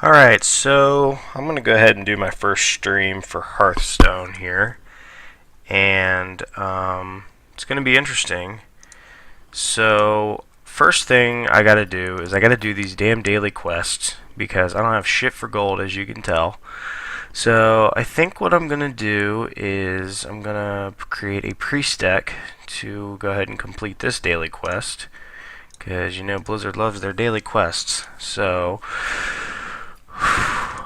Alright, so I'm going to go ahead and do my first stream for Hearthstone here. And it's going to be interesting. So, first thing I got to do is I got to do these damn daily quests because I don't have shit for gold, as you can tell. So, I think what I'm going to do is I'm going to create a priest deck to go ahead and complete this daily quest. Because, you know, Blizzard loves their daily quests. So,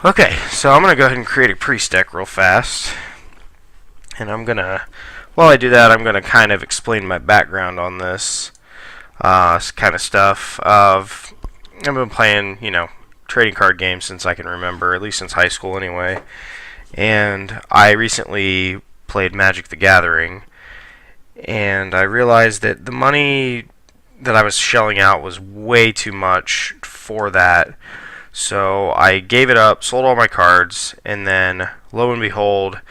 okay, so I'm going to go ahead and create a priest deck real fast. And I'm going to, while I do that, I'm going to kind of explain my background on this kind of stuff. I've been playing, you know, trading card games since I can remember, at least since high school anyway. And I recently played Magic the Gathering. And I realized that the money that I was shelling out was way too much for that. So I gave it up, sold all my cards, and then, lo and behold,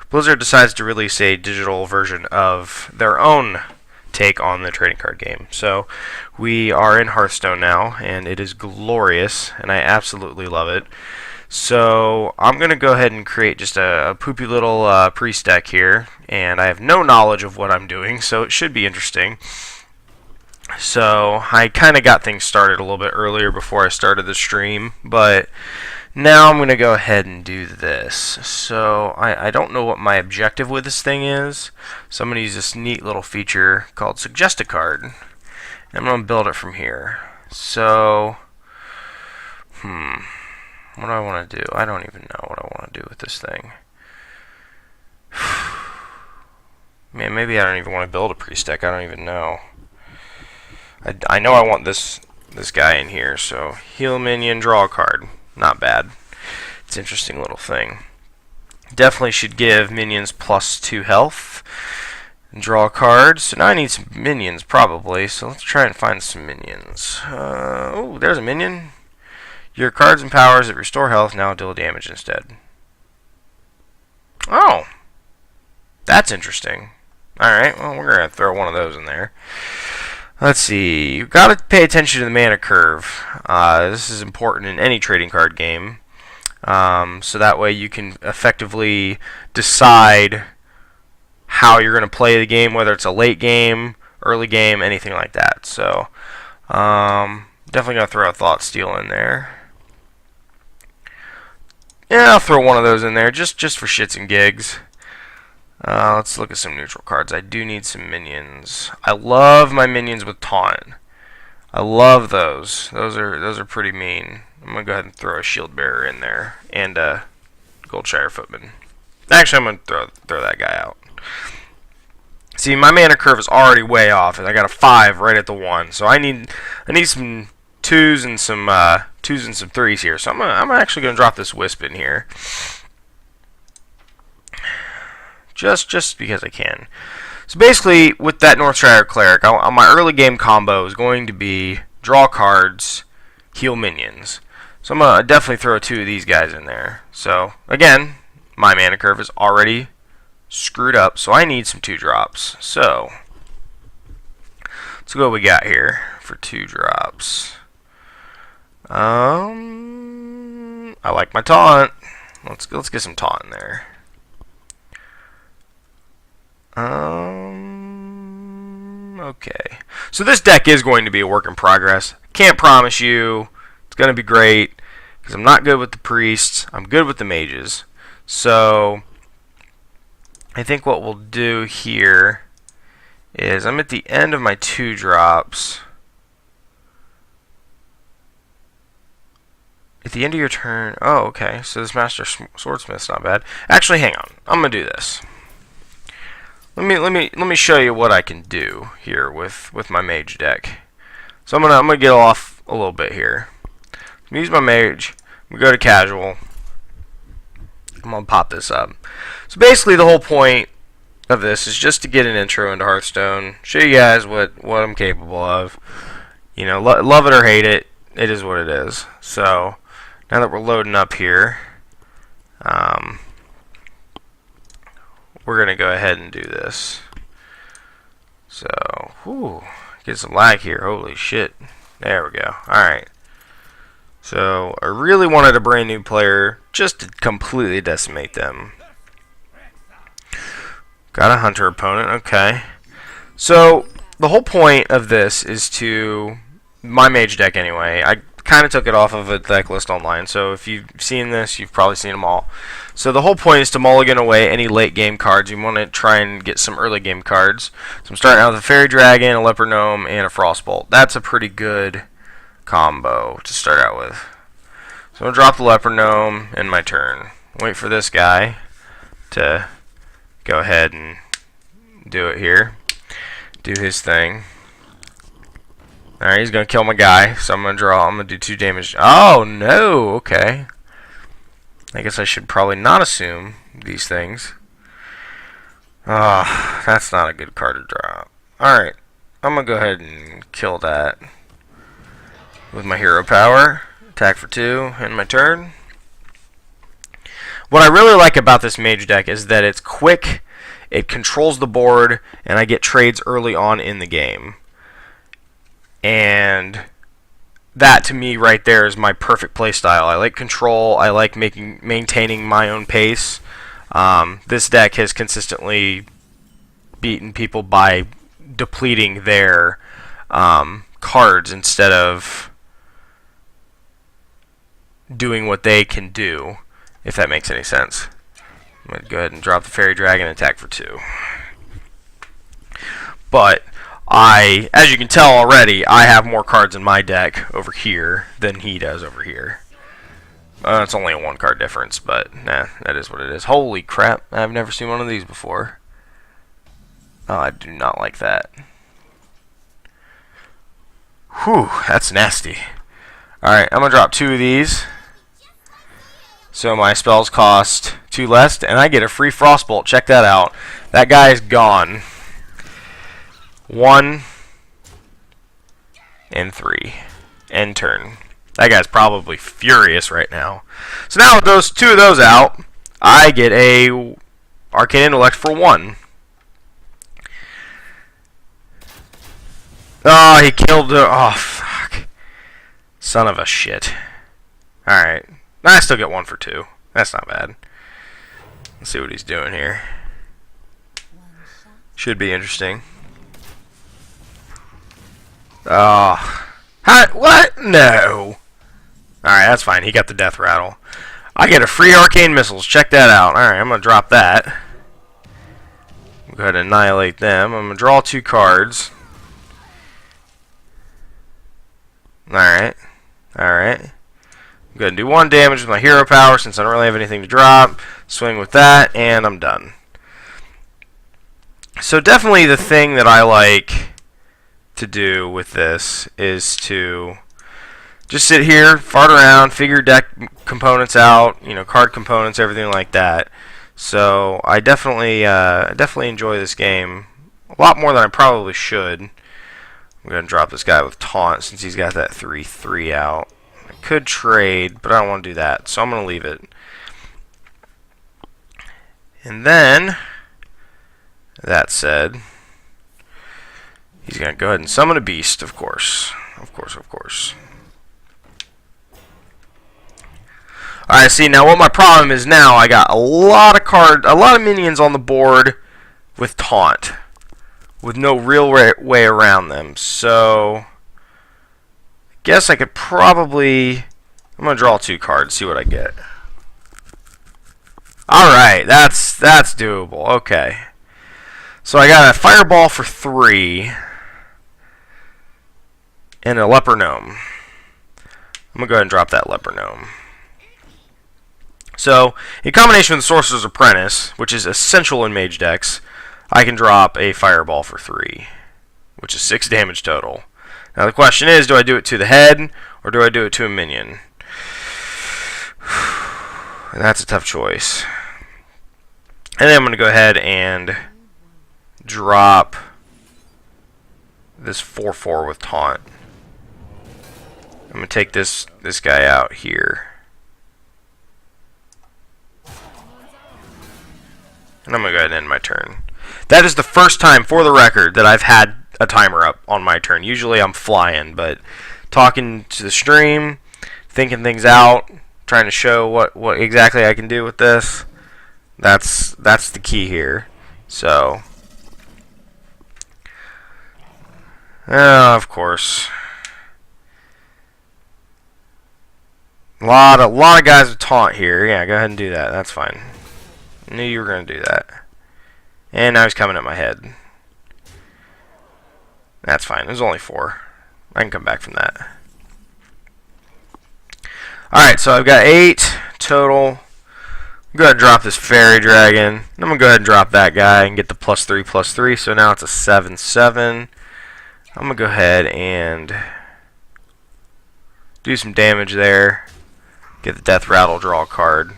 Blizzard decides to release a digital version of their own take on the trading card game. So we are in Hearthstone now, and it is glorious, and I absolutely love it. So I'm going to go ahead and create just a poopy little priest deck here, and I have no knowledge of what I'm doing, so it should be interesting. So I kind of got things started a little bit earlier before I started the stream, but now I'm going to go ahead and do this. So I don't know what my objective with this thing is, so I'm going to use this neat little feature called Suggest a Card, and I'm going to build it from here. So, what do I want to do? I don't even know what I want to do with this thing. Man, maybe I don't even want to build a priest deck. I don't even know. I know I want this guy in here, so heal minion, draw a card. Not bad. It's an interesting little thing. Definitely should give minions +2 health. And draw a card. So now I need some minions, probably. So let's try and find some minions. Oh, there's a minion. Your cards and powers that restore health now deal damage instead. Oh, that's interesting. Alright, well, we're going to throw one of those in there. Let's see, you've got to pay attention to the mana curve. This is important in any trading card game. So that way you can effectively decide how you're going to play the game, whether it's a late game, early game, anything like that. So, definitely going to throw a Thought Steal in there. Yeah, I'll throw one of those in there, just for shits and gigs. Let's look at some neutral cards. I do need some minions. I love my minions with taunt. I love those. Those are pretty mean. I'm gonna go ahead and throw a shield bearer in there and a Goldshire Footman. Actually, I'm gonna throw that guy out. See, my mana curve is already way off, and I got a 5 right at the 1. So I need some 2s and some 3s here. So I'm actually gonna drop this Wisp in here. Just because I can. So basically, with that Northshire Cleric, my early game combo is going to be draw cards, heal minions. So I'm going to definitely throw 2 of these guys in there. So, again, my mana curve is already screwed up, so I need some 2-drops. So, let's see what we got here for 2-drops. I like my taunt. Let's get some taunt in there. Okay. So this deck is going to be a work in progress. Can't promise you it's going to be great, because I'm not good with the priests. I'm good with the mages. So, I think what we'll do here is I'm at the end of my 2-drops. At the end of your turn... Oh, okay. So this Master Swordsmith's not bad. Actually, hang on. I'm going to do this. Let me show you what I can do here with my mage deck. So I'm gonna get off a little bit here. I'm gonna use my mage. We go to casual. I'm gonna pop this up. So basically, the whole point of this is just to get an intro into Hearthstone, show you guys what I'm capable of. You know, love it or hate it, it is what it is. So now that we're loading up here, we're going to go ahead and do this. So, whew, get some lag here. Holy shit. There we go. Alright. So I really wanted a brand new player just to completely decimate them. Got a hunter opponent, okay. So the whole point of this is to, my mage deck anyway, I kind of took it off of a deck list online, so if you've seen this, you've probably seen them all. So the whole point is to mulligan away any late game cards. You want to try and get some early game cards. So I'm starting out with a Fairy Dragon, a Leper Gnome, and a Frostbolt. That's a pretty good combo to start out with. So I'm going to drop the Leper Gnome in my turn. Wait for this guy to go ahead and do it here. Do his thing. Alright, he's going to kill my guy, so I'm going to draw. I'm going to do 2 damage. Oh, no! Okay. I guess I should probably not assume these things. Ah, that's not a good card to drop. Alright, I'm going to go ahead and kill that with my hero power. Attack for 2 in my turn. What I really like about this mage deck is that it's quick, it controls the board, and I get trades early on in the game. And that to me right there is my perfect playstyle. I like control, I like maintaining my own pace. This deck has consistently beaten people by depleting their cards instead of doing what they can do, if that makes any sense. I'm going to go ahead and drop the Fairy Dragon and attack for 2. But as you can tell already, I have more cards in my deck over here than he does over here. It's only a 1 card difference, but nah, that is what it is. Holy crap, I've never seen one of these before. Oh, I do not like that. Whew, that's nasty. Alright, I'm going to drop 2 of these. So my spells cost 2 less, and I get a free Frostbolt. Check that out. That guy is gone. 1 and 3. End turn. That guy's probably furious right now. So now with those 2 of those out, I get a Arcane Intellect for 1. Oh, he killed her. Oh, fuck. Son of a shit. Alright. I still get 1 for 2. That's not bad. Let's see what he's doing here. Should be interesting. Oh. What? No. Alright, that's fine. He got the death rattle. I get a free arcane missiles. Check that out. Alright, I'm going to drop that. Go ahead and annihilate them. I'm going to draw 2 cards. Alright. Alright. I'm going to do 1 damage with my hero power since I don't really have anything to drop. Swing with that, and I'm done. So definitely the thing that I like to do with this is to just sit here, fart around, figure deck components out, you know, card components, everything like that. So I definitely enjoy this game a lot more than I probably should. I'm going to drop this guy with taunt since he's got that 3/3 out. I could trade, but I don't want to do that, so I'm going to leave it. And then, that said, he's going to go ahead and summon a beast, of course. Of course, of course. Alright, see, now what my problem is now, I got a lot of minions on the board with taunt, with no real way around them. So, I guess I could probably, I'm going to draw 2 cards, see what I get. Alright, that's doable. Okay. So I got a Fireball for 3 and a Leper Gnome. I'm going to go ahead and drop that Leper Gnome. So, in combination with the Sorcerer's Apprentice, which is essential in Mage decks, I can drop a Fireball for 3, which is 6 damage total. Now the question is, do I do it to the head, or do I do it to a minion? And that's a tough choice. And then I'm going to go ahead and drop this 4/4 with taunt. I'm going to take this guy out here. And I'm going to go ahead and end my turn. That is the first time, for the record, that I've had a timer up on my turn. Usually I'm flying, but talking to the stream, thinking things out, trying to show what exactly I can do with this. That's the key here. So, of course, a lot of guys with taunt here. Yeah, go ahead and do that. That's fine. I knew you were going to do that. And now he's coming at my head. That's fine. There's only 4. I can come back from that. Alright, so I've got 8 total. I'm going to drop this fairy dragon. I'm going to go ahead and drop that guy and get the +3/+3. So now it's a 7/7. I'm going to go ahead and do some damage there. Get the death rattle, draw a card.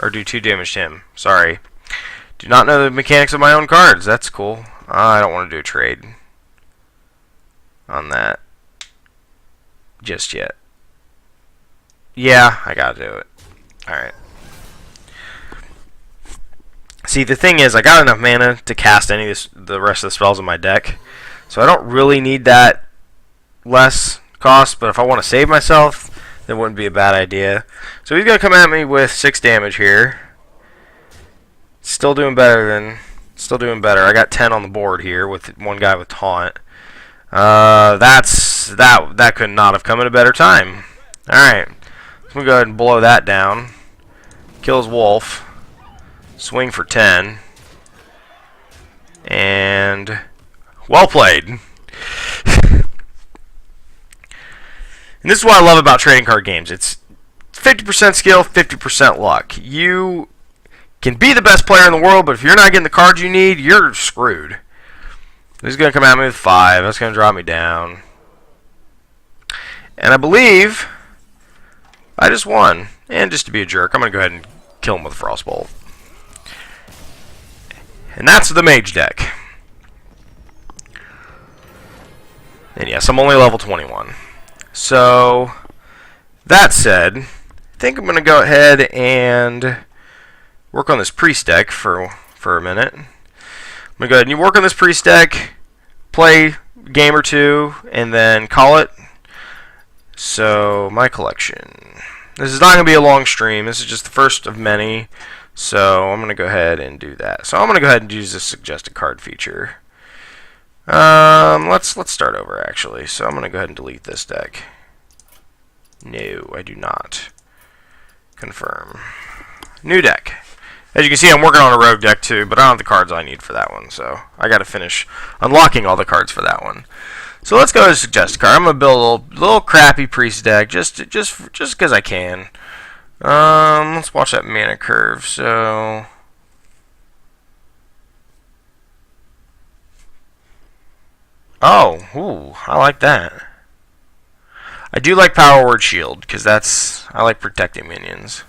Or do 2 damage to him. Sorry. Do not know the mechanics of my own cards. That's cool. I don't want to do a trade on that just yet. Yeah, I gotta do it. Alright. See, the thing is, I got enough mana to cast any of the rest of the spells in my deck, so I don't really need that less cost, but if I want to save myself, that wouldn't be a bad idea. So he's going to come at me with 6 damage here. Still doing better. I got 10 on the board here with one guy with taunt. That could not have come at a better time. Alright. So I'm going to go ahead and blow that down. Kill his wolf. Swing for 10. And well played. And this is what I love about trading card games. It's 50% skill, 50% luck. You can be the best player in the world, but if you're not getting the cards you need, you're screwed. He's going to come at me with 5. That's going to drop me down. And I believe I just won. And just to be a jerk, I'm going to go ahead and kill him with a Frostbolt. And that's the Mage deck. And yes, I'm only level 21. So, that said, I think I'm going to go ahead and work on this priest deck for a minute. I'm going to go ahead and work on this priest deck, play a game or 2, and then call it. So, my collection. This is not going to be a long stream. This is just the first of many. So, I'm going to go ahead and do that. So, I'm going to go ahead and use this suggested card feature. Let's start over, actually. So, I'm going to go ahead and delete this deck. No, I do not. Confirm. New deck. As you can see, I'm working on a rogue deck, too, but I don't have the cards I need for that one. So, I got to finish unlocking all the cards for that one. So, let's go to suggested card. I'm going to build a little crappy priest deck, just because I can. Let's watch that mana curve. So, ooh, I like that. I do like Power Word Shield because I like protecting minions.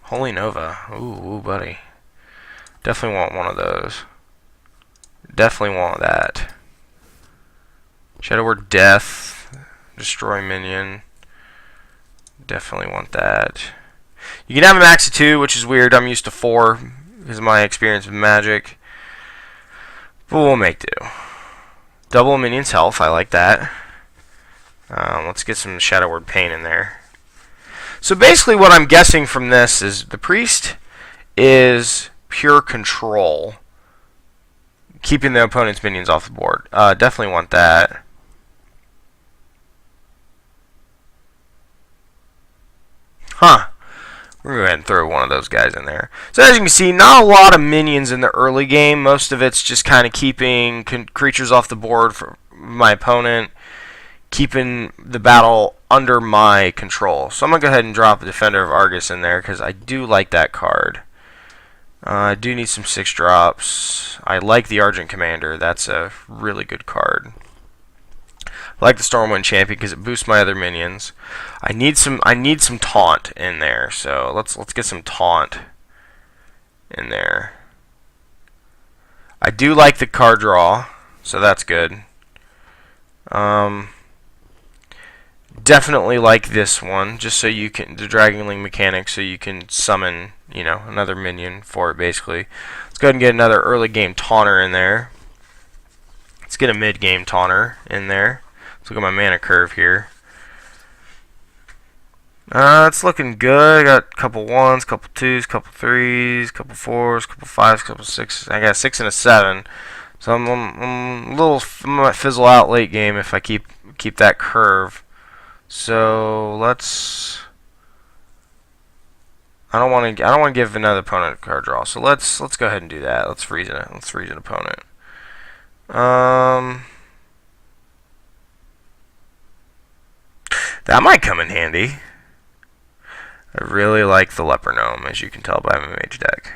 Holy Nova. Ooh, buddy. Definitely want one of those. Definitely want that. Shadow Word Death. Destroy minion. Definitely want that. You can have a max of 2, which is weird. I'm used to 4 because of my experience with Magic. But we'll make do. Double a minion's health. I like that. Let's get some Shadow Word Pain in there. So basically what I'm guessing from this is the priest is pure control. Keeping the opponent's minions off the board. Definitely want that. Huh. We're going to go ahead and throw one of those guys in there. So as you can see, not a lot of minions in the early game. Most of it's just kind of keeping creatures off the board for my opponent, keeping the battle under my control. So I'm going to go ahead and drop a Defender of Argus in there because I do like that card. I do need some 6-drops. I like the Argent Commander. That's a really good card. I like the Stormwind Champion because it boosts my other minions. I need some taunt in there, so let's get some taunt in there. I do like the card draw, so that's good. Definitely like this one, just so you can the Dragonling mechanic, so you can summon, another minion for it basically. Let's go ahead and get another early game taunter in there. Let's get a mid game taunter in there. Let's look at my mana curve here. It's looking good. I got a couple 1s, couple 2s, couple 3s, couple 4s, couple 5s, couple 6s. I got a 6 and a 7. So I'm a little. I might fizzle out late game if I keep that curve. So let's. I don't want to give another opponent a card draw. So let's go ahead and do that. Let's freeze it. Let's freeze an opponent. That might come in handy. I really like the Leper Gnome, as you can tell by my Mage deck.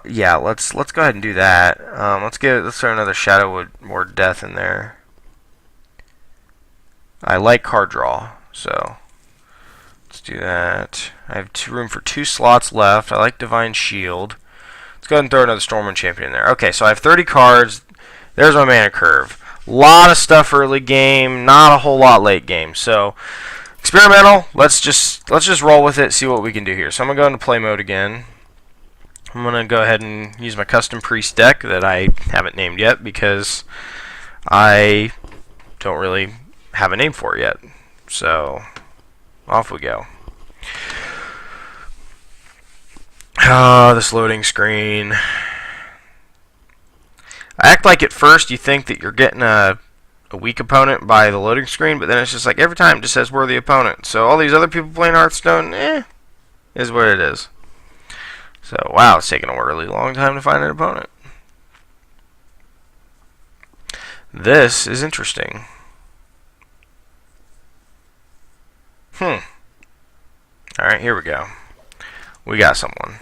Yeah, let's go ahead and do that. Let's throw another Shadow Ward Death in there. I like card draw, so let's do that. I have room for 2 slots left. I like Divine Shield. Let's go ahead and throw another Stormwind Champion in there. Okay, so I have 30 cards. There's my mana curve. A lot of stuff early game, not a whole lot late game. So experimental. Let's just roll with it, see what we can do here. So I'm gonna go into play mode again. I'm gonna go ahead and use my custom priest deck that I haven't named yet because I don't really have a name for it yet. So off we go. This loading screen. I act like at first you think that you're getting a weak opponent by the loading screen, but then it's just like every time it just says worthy opponent. So all these other people playing Hearthstone, is what it is. So wow, it's taking a really long time to find an opponent. This is interesting. Alright, here we go. We got someone.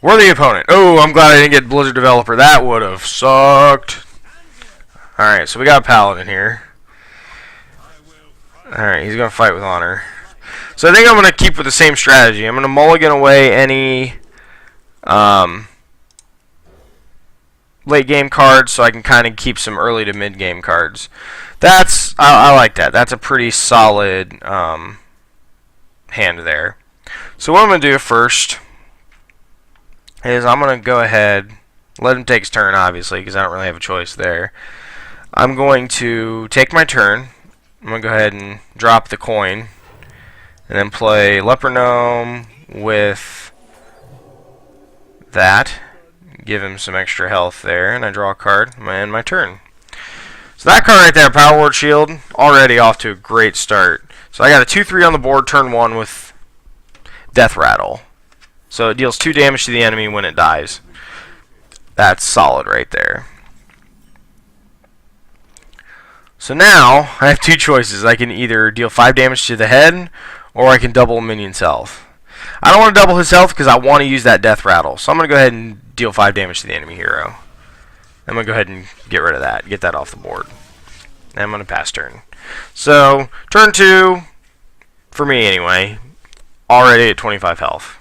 Worthy opponent. Oh, I'm glad I didn't get Blizzard Developer. That would have sucked. Alright, so we got a Paladin here. Alright, he's going to fight with honor. So I think I'm going to keep with the same strategy. I'm going to mulligan away any late game cards so I can kind of keep some early to mid game cards. I like that. That's a pretty solid hand there. So what I'm going to do first is I'm going to go ahead, let him take his turn, obviously, because I don't really have a choice there. I'm going to take my turn. I'm going to go ahead and drop the coin, and then play Leper Gnome with that. Give him some extra health there, and I draw a card, and I end my turn. So that card right there, Power Ward Shield, already off to a great start. So I got a 2/3 on the board, turn 1 with Death Rattle. So it deals 2 damage to the enemy when it dies. That's solid right there. So now I have 2 choices. I can either deal 5 damage to the head, or I can double a minion's health. I don't want to double his health because I want to use that Death Rattle. So I'm going to go ahead and deal 5 damage to the enemy hero. I'm going to go ahead and get rid of that. Get that off the board. And I'm going to pass turn. So turn 2, for me anyway, already at 25 health.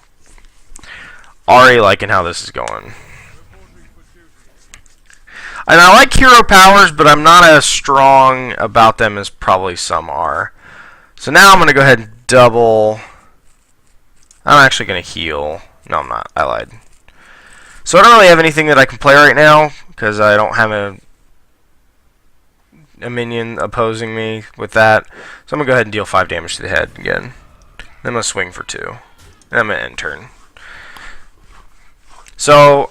Already liking how this is going. And I like hero powers, but I'm not as strong about them as probably some are. So now I'm going to go ahead and double. I'm actually going to heal. No, I'm not. I lied. So I don't really have anything that I can play right now because I don't have a minion opposing me with that. So I'm going to go ahead and deal 5 damage to the head again. Then I'm going to swing for 2. And I'm going to end turn. So,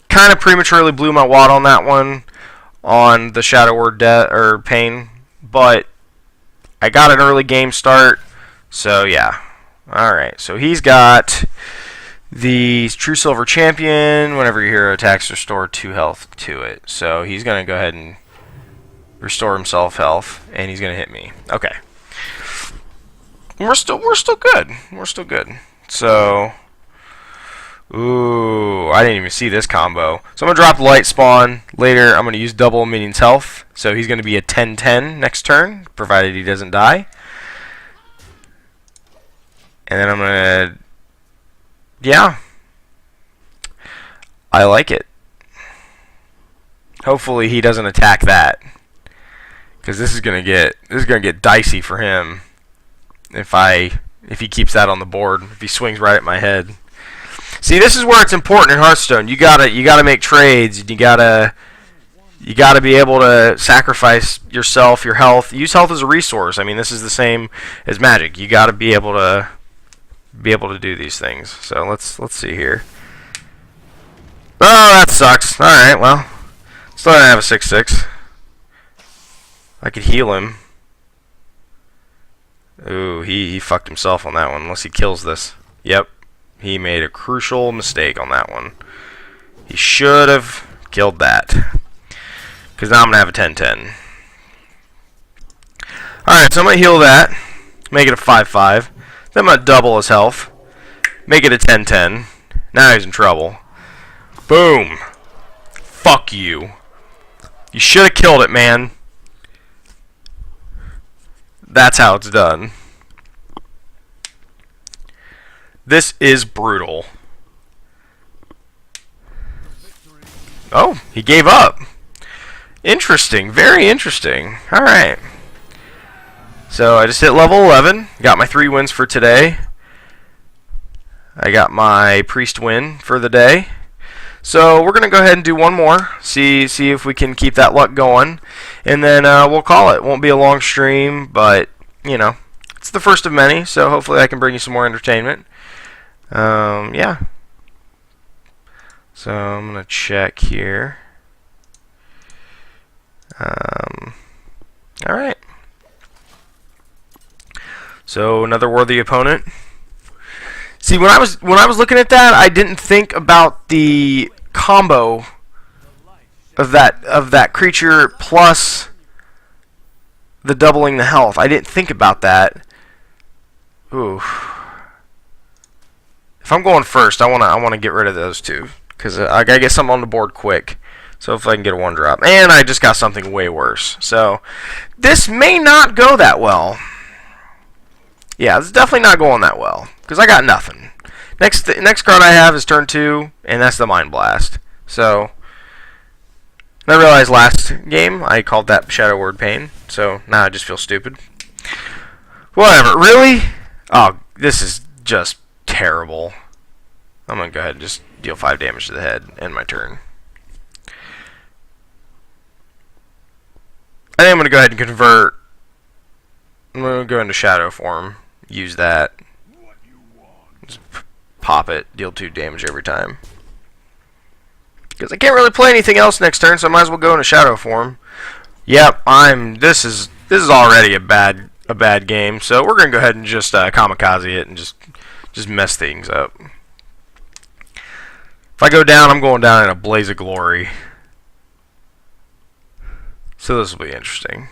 kind of prematurely blew my wad on that one, on the Shadow Word Pain, but I got an early game start, so yeah. Alright, so he's got the True Silver Champion. Whenever your hero attacks, restore 2 health to it. So he's going to go ahead and restore himself health, and he's going to hit me. Okay. We're still good. We're still good. So, ooh, I didn't even see this combo. So I'm going to drop the Light Spawn. Later, I'm going to use double minion's health. So he's going to be a 10-10 next turn, provided he doesn't die. And then I'm going to... yeah. I like it. Hopefully he doesn't attack that. Because this is going to get dicey for him if he keeps that on the board. If he swings right at my head. See, this is where it's important in Hearthstone. You gotta make trades. You gotta You got to be able to sacrifice yourself, your health. Use health as a resource. I mean, this is the same as Magic. You got to be able to do these things. So let's see here. Oh, that sucks. All right, well, still gonna have a 6/6. I could heal him. Ooh, he fucked himself on that one. Unless he kills this. Yep, he made a crucial mistake on that one. He should have killed that. Because now I'm going to have a 10/10. Alright, so I'm going to heal that. Make it a 5/5. Then I'm going to double his health. Make it a 10/10. Now he's in trouble. Boom. Fuck you. You should have killed it, man. That's how it's done. This is brutal. Oh, he gave up. Interesting. Very interesting. Alright. So I just hit level 11. Got my 3 wins for today. I got my priest win for the day. So we're going to go ahead and do one more. See if we can keep that luck going. And then we'll call it. Won't be a long stream, but, you know, it's the first of many. So hopefully I can bring you some more entertainment. Yeah. So I'm going to check here. Alright. So another worthy opponent. See, when I was looking at that, I didn't think about the combo of that creature plus the doubling the health. I didn't think about that. Ooh. If I'm going first, I wanna get rid of those two because I gotta get something on the board quick. So if I can get a 1-drop, and I just got something way worse. So this may not go that well. Yeah, it's definitely not going that well because I got nothing. Next card I have is turn 2, and that's the Mind Blast. So I realized last game I called that Shadow Word Pain. So now I just feel stupid. Whatever. Really? Oh, this is just terrible. I'm gonna go ahead and just deal 5 damage to the head. End my turn. I think I'm gonna go ahead and convert. I'm gonna go into Shadow form. Use that. Just pop it. Deal 2 damage every time. Because I can't really play anything else next turn, so I might as well go into Shadow form. Yep, This is already a bad game. So we're gonna go ahead and just kamikaze it and just mess things up. If I go down, I'm going down in a blaze of glory. So this will be interesting.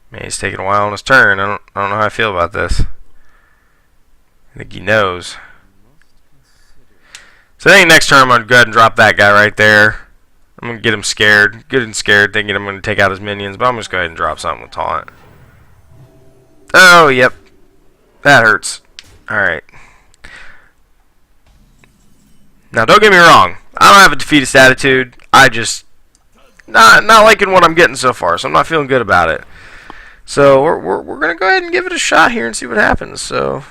Man, he's taking a while on his turn. I don't know how I feel about this. I think he knows. So I think next turn I'm going to go ahead and drop that guy right there. I'm going to get him scared. Good and scared, thinking I'm going to take out his minions. But I'm just going to go ahead and drop something with Taunt. Oh, yep. That hurts. Alright. Now, don't get me wrong. I don't have a defeatist attitude. I just not liking what I'm getting so far, so I'm not feeling good about it. So we're gonna go ahead and give it a shot here and see what happens. So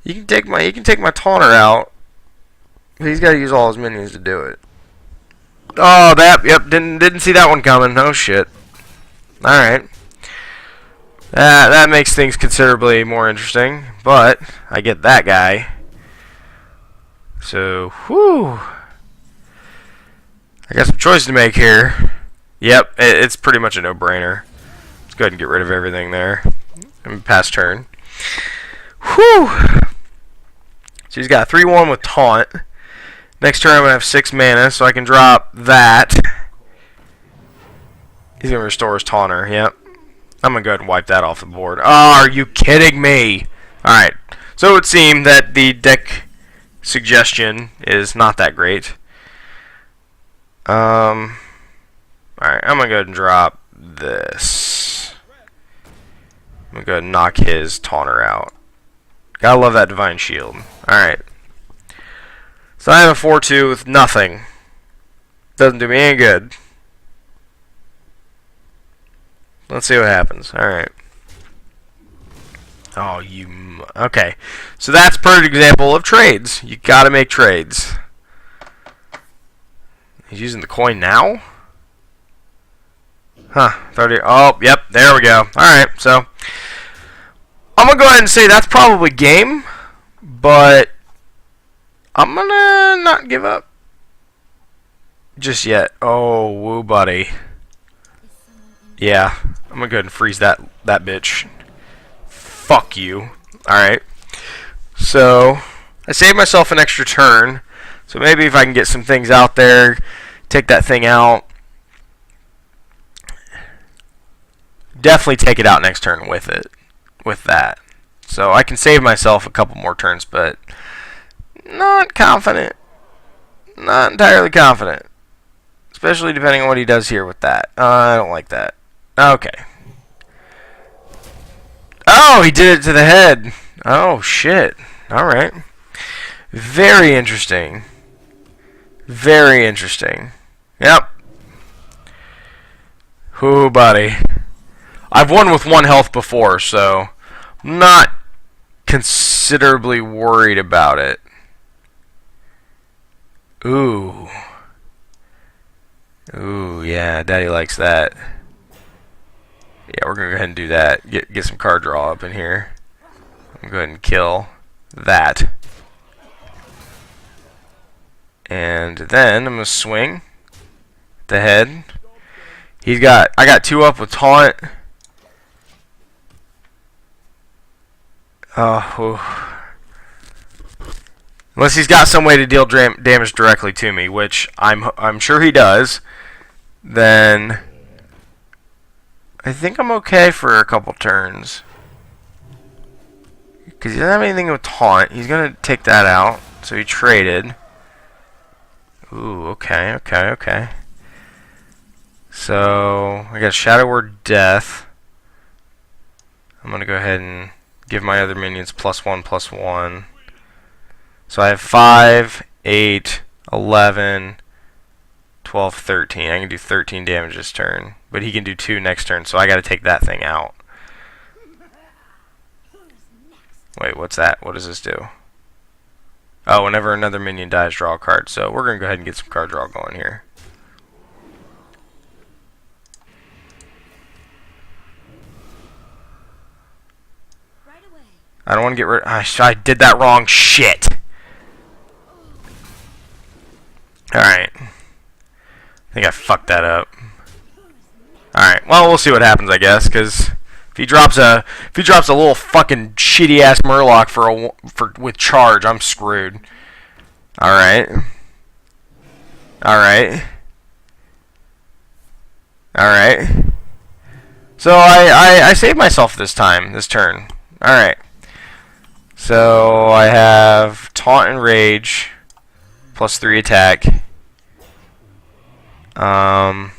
you can take my taunter out, but he's got to use all his minions to do it. Oh, didn't see that one coming. Oh shit. All right. That makes things considerably more interesting, but I get that guy. So, whew. I got some choice to make here. Yep, it's pretty much a no-brainer. Let's go ahead and get rid of everything there. And pass turn. Whew. So he's got 3/1 with Taunt. Next turn I'm going to have 6 mana, so I can drop that. He's going to restore his Taunter, yep. I'm going to go ahead and wipe that off the board. Oh, are you kidding me? Alright, so it would seem that the deck suggestion is not that great. Alright, I'm going to go ahead and drop this. I'm going to go ahead and knock his Taunter out. Gotta love that Divine Shield. Alright. So I have a 4/2 with nothing. Doesn't do me any good. Let's see what happens. Alright. Oh, okay. So that's a perfect example of trades. You gotta make trades. He's using the coin now? Huh. 30. Oh, yep. There we go. Alright, so I'm gonna go ahead and say that's probably game, but I'm gonna not give up just yet. Oh, woo, buddy. Yeah, I'm gonna go ahead and freeze that bitch. Fuck you. Alright. So I saved myself an extra turn. So maybe if I can get some things out there, take that thing out. Definitely take it out next turn with it. With that. So I can save myself a couple more turns, but not confident. Not entirely confident. Especially depending on what he does here with that. I don't like that. Okay. Oh, he did it to the head. Oh, shit. Alright. Very interesting. Very interesting. Yep. Ooh, buddy. I've won with 1 health before, so I'm not considerably worried about it. Ooh. Ooh, yeah, Daddy likes that. Yeah, we're going to go ahead and do that. Get some card draw up in here. I'm going to go ahead and kill that. And then I'm going to swing the head. I got 2 up with taunt. Oh. Unless he's got some way to deal damage directly to me, which I'm sure he does, then I think I'm okay for a couple turns. Because he doesn't have anything with taunt. He's going to take that out. So he traded. Ooh, okay. So I got Shadow or Death. I'm going to go ahead and give my other minions +1/+1. So I have 5, 8, 11, 12, 13. I can do 13 damage this turn. But he can do 2 next turn, so I got to take that thing out. Wait, what's that? What does this do? Oh, whenever another minion dies, draw a card. So we're going to go ahead and get some card draw going here. I don't want to get rid... I did that wrong. Shit. Alright. I think I fucked that up. Alright, well, we'll see what happens, I guess, because if he drops a little fucking shitty ass Murloc with charge, I'm screwed. Alright. Alright. So I saved myself this turn. Alright. So I have Taunt and Rage, +3 attack. I'm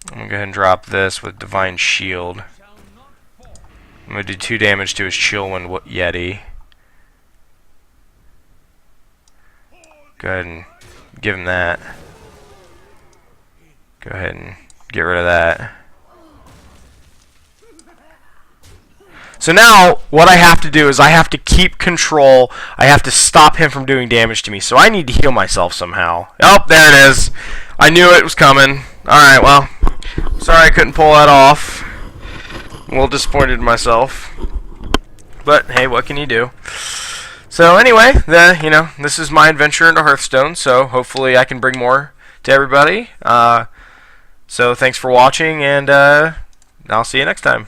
going to go ahead and drop this with Divine Shield. I'm going to do 2 damage to his Chillwind Yeti. Go ahead and give him that. Go ahead and get rid of that. So now, what I have to do is I have to keep control. I have to stop him from doing damage to me. So I need to heal myself somehow. Oh, there it is. I knew it was coming. Alright, well, sorry I couldn't pull that off. I'm a little disappointed in myself. But, hey, what can you do? So anyway, this is my adventure into Hearthstone. So hopefully I can bring more to everybody. So thanks for watching, and I'll see you next time.